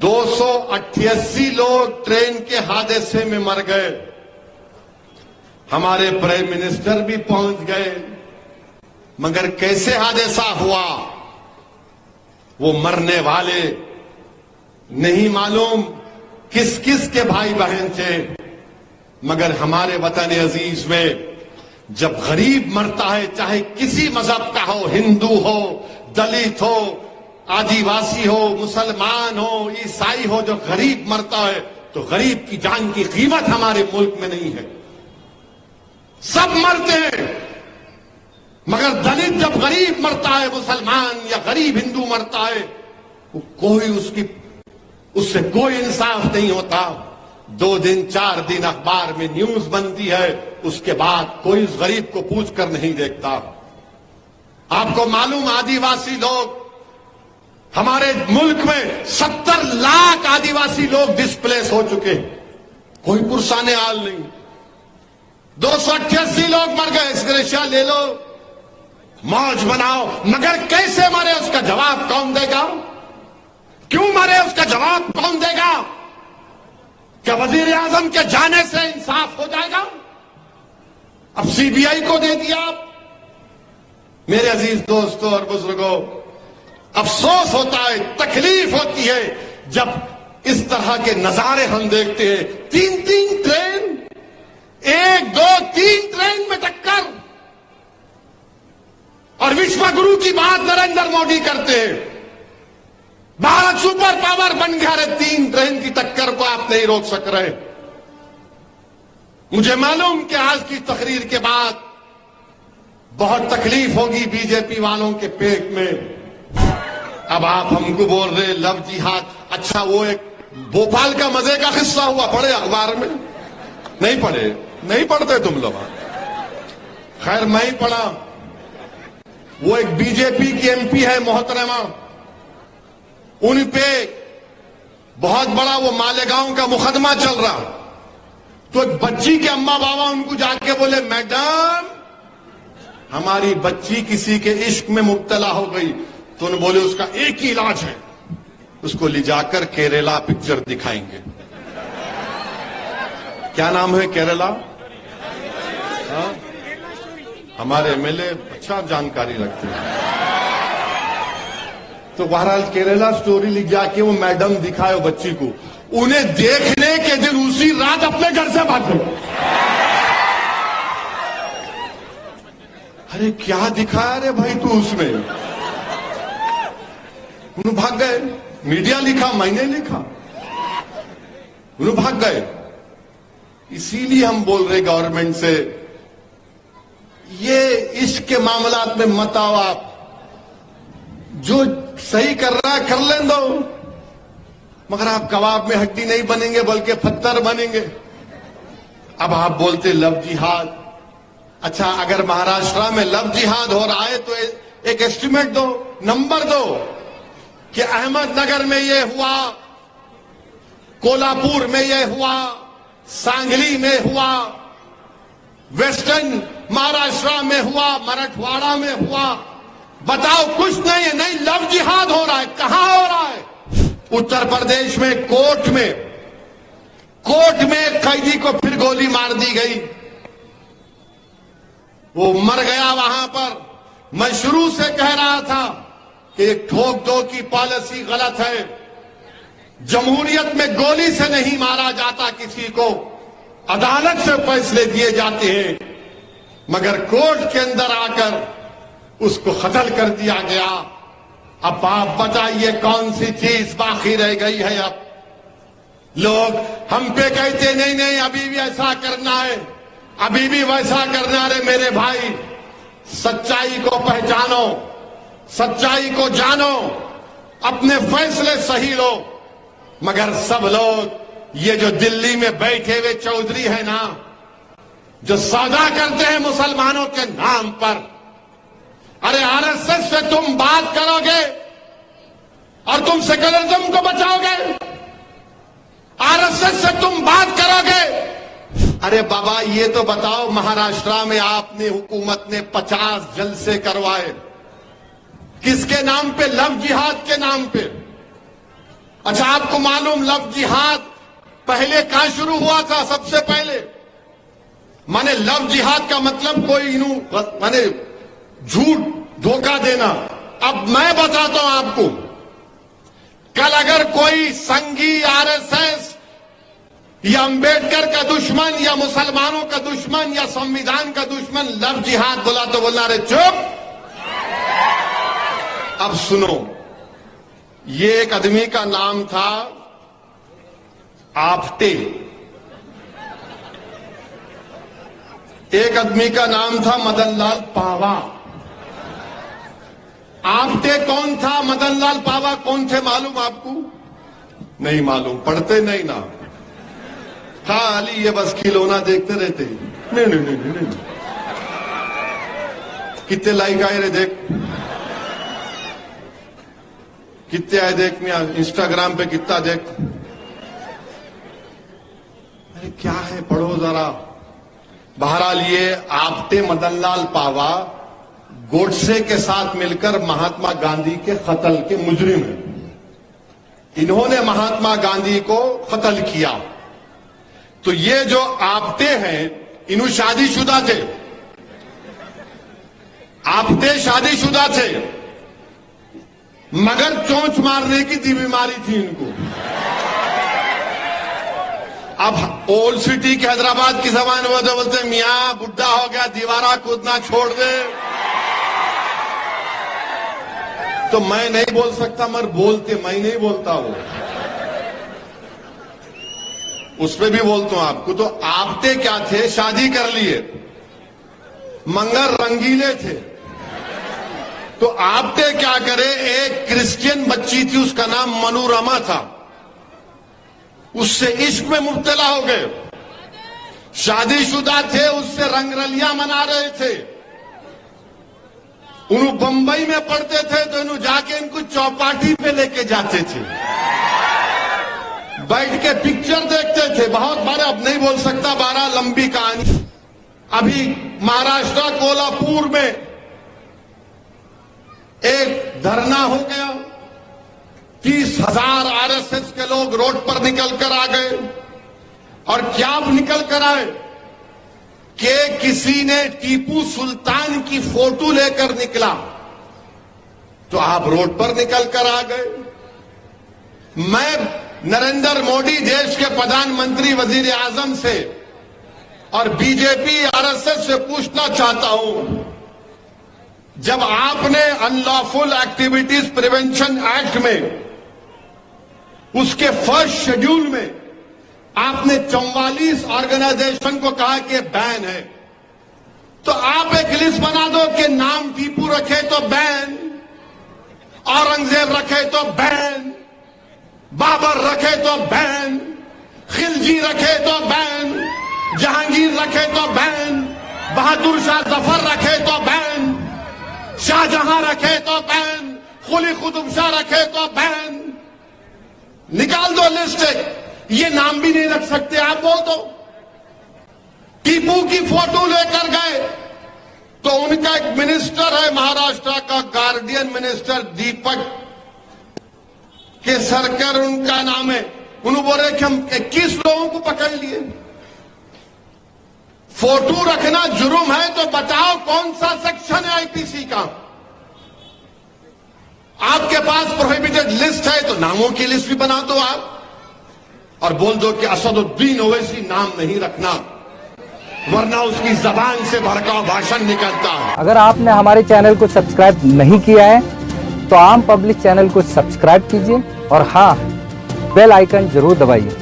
288 लोग ट्रेन के हादसे में मर गए। हमारे प्राइम मिनिस्टर भी पहुंच गए, मगर कैसे हादसा हुआ वो मरने वाले नहीं मालूम किस किस के भाई बहन थे। मगर हमारे वतन अजीज में जब गरीब मरता है, चाहे किसी मजहब का हो, हिंदू हो, दलित हो, आदिवासी हो, मुसलमान हो, ईसाई हो, जो गरीब मरता है तो गरीब की जान की कीमत हमारे मुल्क में नहीं है। सब मरते हैं, मगर दलित जब गरीब मरता है, मुसलमान या गरीब हिंदू मरता है, कोई उससे कोई इंसाफ नहीं होता। 2 दिन 4 दिन अखबार में न्यूज बनती है, उसके बाद कोई उस गरीब को पूछ कर नहीं देखता। आपको मालूम, आदिवासी लोग हमारे मुल्क में 70 लाख आदिवासी लोग डिस्प्लेस हो चुके हैं, कोई पुरसाने हाल नहीं। 288 लोग मर गए, इसका ले लो, मौज बनाओ, मगर कैसे मरे उसका जवाब कौन देगा? क्यों मरे उसका जवाब कौन देगा? क्या वजीर आजम के जाने से इंसाफ हो जाएगा? अब सीबीआई को दे दिया आप। मेरे अजीज दोस्तों और बुजुर्गों, अफसोस होता है, तकलीफ होती है जब इस तरह के नजारे हम देखते हैं। 3 ट्रेन, 1, 2, 3 ट्रेन में टक्कर, और विश्व गुरु की बात नरेंद्र मोदी करते हैं। भारत सुपर पावर बन गया है, 3 ट्रेन की टक्कर को आप नहीं रोक सक रहे। मुझे मालूम कि आज की तकरीर के बाद बहुत तकलीफ होगी बीजेपी वालों के पेट में। अब आप हमको बोल रहे लव जिहाद। अच्छा, वो एक भोपाल का मजे का किस्सा हुआ, पढ़े अखबार में? नहीं पढ़े? नहीं पढ़ते तुम लोग? खैर मैं ही पढ़ा। वो एक बीजेपी की एमपी है मोहतरमा, उन पे बहुत बड़ा वो मालेगांव का मुकदमा चल रहा। तो एक बच्ची के अम्मा बाबा उनको जाके बोले, मैडम हमारी बच्ची किसी के इश्क में मुब्तला हो गई। तो उन्होंने बोले उसका एक ही इलाज है, उसको ले जाकर केरला पिक्चर दिखाएंगे। क्या नाम है केरला? हाँ? हमारे एमएलए अच्छा जानकारी रखते हैं। तो बहरहाल केरला स्टोरी लिख जाके वो मैडम दिखाए बच्ची को, उन्हें देखने के दिन उसी रात अपने घर से भाग गए। अरे क्या दिखाया रे भाई तू उसमें? उन्हें भाग गए। मीडिया लिखा, मैंने लिखा, उन्हें भाग गए। इसीलिए हम बोल रहे गवर्नमेंट से, ये इश्क के मामलात में मत आओ आप। जो सही कर रहा है कर लें दो, मगर आप कबाब में हड्डी नहीं बनेंगे बल्कि पत्थर बनेंगे। अब आप बोलते लव जिहाद। अच्छा, अगर महाराष्ट्र में लव जिहाद हो रहा है तो एक एस्टिमेट दो, नंबर दो कि अहमदनगर में ये हुआ, कोल्हापुर में ये हुआ, सांगली में हुआ, वेस्टर्न महाराष्ट्र में हुआ, मराठवाड़ा में हुआ। बताओ, कुछ नहीं है। नहीं, लव जिहाद हो रहा है। कहां हो रहा है? उत्तर प्रदेश में कोर्ट में एक कैदी को फिर गोली मार दी गई, वो मर गया वहां पर। मैं शुरू से कह रहा था कि एक ठोक दो की पॉलिसी गलत है। जमहूरियत में गोली से नहीं मारा जाता किसी को, अदालत से फैसले दिए जाते हैं, मगर कोर्ट के अंदर आकर उसको कत्ल कर दिया गया। अब आप बताइए कौन सी चीज बाकी रह गई है? अब लोग हम पे कहते नहीं नहीं अभी भी ऐसा करना है, अभी भी वैसा करना है। मेरे भाई, सच्चाई को पहचानो, सच्चाई को जानो, अपने फैसले सही लो। मगर सब लोग ये जो दिल्ली में बैठे हुए चौधरी है ना, जो सौदा करते हैं मुसलमानों के नाम पर, अरे आरएसएस से तुम बात करोगे और तुम सेकुलरिज्म को बचाओगे? आरएसएस से तुम बात करोगे? अरे बाबा, ये तो बताओ, महाराष्ट्र में आपने हुकूमत ने 50 जलसे करवाए, किसके नाम पे? लव जिहाद के नाम पे। अच्छा, आपको मालूम लव जिहाद पहले कहां शुरू हुआ था? सबसे पहले माने लव जिहाद का मतलब कोई माने झूठ धोखा देना। अब मैं बताता हूं आपको, कल अगर कोई संघी आरएसएस या अंबेडकर का दुश्मन या मुसलमानों का दुश्मन या संविधान का दुश्मन लव जिहाद बोला तो बोलना रे चुप। अब सुनो, ये एक आदमी का नाम था आपटे, एक आदमी का नाम था मदनलाल पावा। आपटे कौन था, मदनलाल पावा कौन थे मालूम आपको? नहीं मालूम, पढ़ते नहीं ना, खाली ये बस खिलौना देखते रहते। नहीं नहीं नहीं नहीं, नहीं। कितने लाइक आए रे देख, कितने आए देख, इंस्टाग्राम पे कितना देख। अरे क्या है, पढ़ो जरा। बहरहाल ये आपटे मदनलाल पावा गोडसे के साथ मिलकर महात्मा गांधी के कत्ल के मुजरिम हैं। इन्होंने महात्मा गांधी को कत्ल किया। तो ये जो आपटे हैं, इन्हों शादीशुदा थे, आपटे शादीशुदा थे, मगर चोंच मारने की बीमारी थी इनको। अब ओल्ड सिटी के हैदराबाद की जबान में तो बोलते मियां बुढ़ा हो गया, दीवारा कूदना छोड़ दे। तो मैं नहीं बोल सकता, मगर बोलते मैं नहीं बोलता वो, उसमें भी बोलता हूं आपको। तो आपटे क्या थे, शादी कर लिए, मंगर रंगीले थे। तो आपटे क्या करे, एक क्रिश्चियन बच्ची थी, उसका नाम मनोरमा था, उससे इश्क में मुब्तला हो गए। शादीशुदा थे, उससे रंगरलियां मना रहे थे। उन्होंने बंबई में पढ़ते थे, तो इन्हों जाके इनको चौपाटी पे लेके जाते थे, बैठ के पिक्चर देखते थे बहुत बार। अब नहीं बोल सकता, 12 लंबी कहानी। अभी महाराष्ट्र कोल्हापुर में एक धरना हो गया, 30,000 आरएसएस के लोग रोड पर निकल कर आ गए। और क्या निकल कर आए कि किसी ने टीपू सुल्तान की फोटो लेकर निकला, तो आप रोड पर निकल कर आ गए। मैं नरेंद्र मोदी देश के प्रधानमंत्री वजीर आजम से और बीजेपी आरएसएस से पूछना चाहता हूं, जब आपने अनलॉफुल एक्टिविटीज प्रिवेंशन एक्ट में उसके फर्स्ट शेड्यूल में आपने 44 ऑर्गेनाइजेशन को कहा कि बैन है, तो आप एक लिस्ट बना दो कि नाम टीपू रखे तो बैन, औरंगजेब रखे तो बैन, बाबर रखे तो बैन, खिलजी रखे तो बैन, जहांगीर रखे तो बैन, बहादुर शाह जफर रखे तो बैन, शाहजहां रखे तो बैन, कुली कुतुब शाह रखे तो बैन। निकाल दो लिस्ट। ये नाम भी नहीं रख सकते आप, बोल दो। टीपू की फोटो लेकर गए, तो उनका एक मिनिस्टर है महाराष्ट्र का, गार्डियन मिनिस्टर दीपक केसरकर उनका नाम है। उन्होंने बोले कि हम 21 लोगों को पकड़ लिए। फोटो रखना जुर्म है, तो बताओ कौन सा सेक्शन है आईपीसी का? आपके पास प्रोहिबिटेड लिस्ट है, तो नामों की लिस्ट भी बना दो आप, और बोल दो कि असदुद्दीन ओवैसी नाम नहीं रखना, वरना उसकी जबान से भड़काऊ भाषण निकलता है। अगर आपने हमारे चैनल को सब्सक्राइब नहीं किया है, तो आम पब्लिक चैनल को सब्सक्राइब कीजिए और हाँ, बेल आइकन जरूर दबाइए।